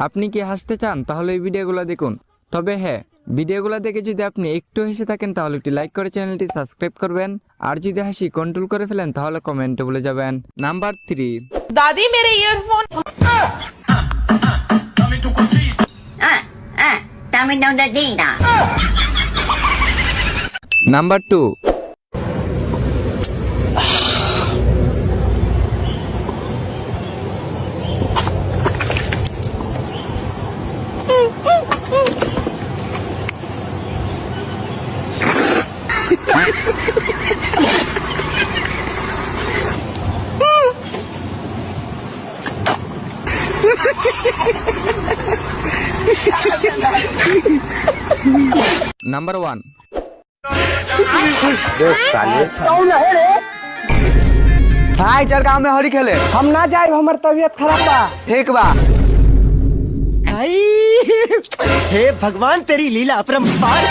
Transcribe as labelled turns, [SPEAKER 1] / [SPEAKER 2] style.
[SPEAKER 1] আপনি কি হাসতে চান তাহলে এই ভিডিওগুলো দেখুন। তবে হ্যাঁ, ভিডিওগুলো দেখে যদি আপনি একটু হেসে থাকেন তাহলে একটি লাইক করে চ্যানেলটি সাবস্ক্রাইব করবেন। আর যদি হাসি কন্ট্রোল করে ফেলেন তাহলে কমেন্টে বলে যাবেন। নাম্বার 3।
[SPEAKER 2] दादी मेरे earphone.
[SPEAKER 3] Dame daw na data.
[SPEAKER 1] Number 2। Number 1।
[SPEAKER 4] भाई चल गाँव में होली खेले।
[SPEAKER 5] हम ना जाए, हमार तबीयत खराब बा।
[SPEAKER 4] ठीक बा।
[SPEAKER 5] हे भगवान तेरी लीला अपरंपार।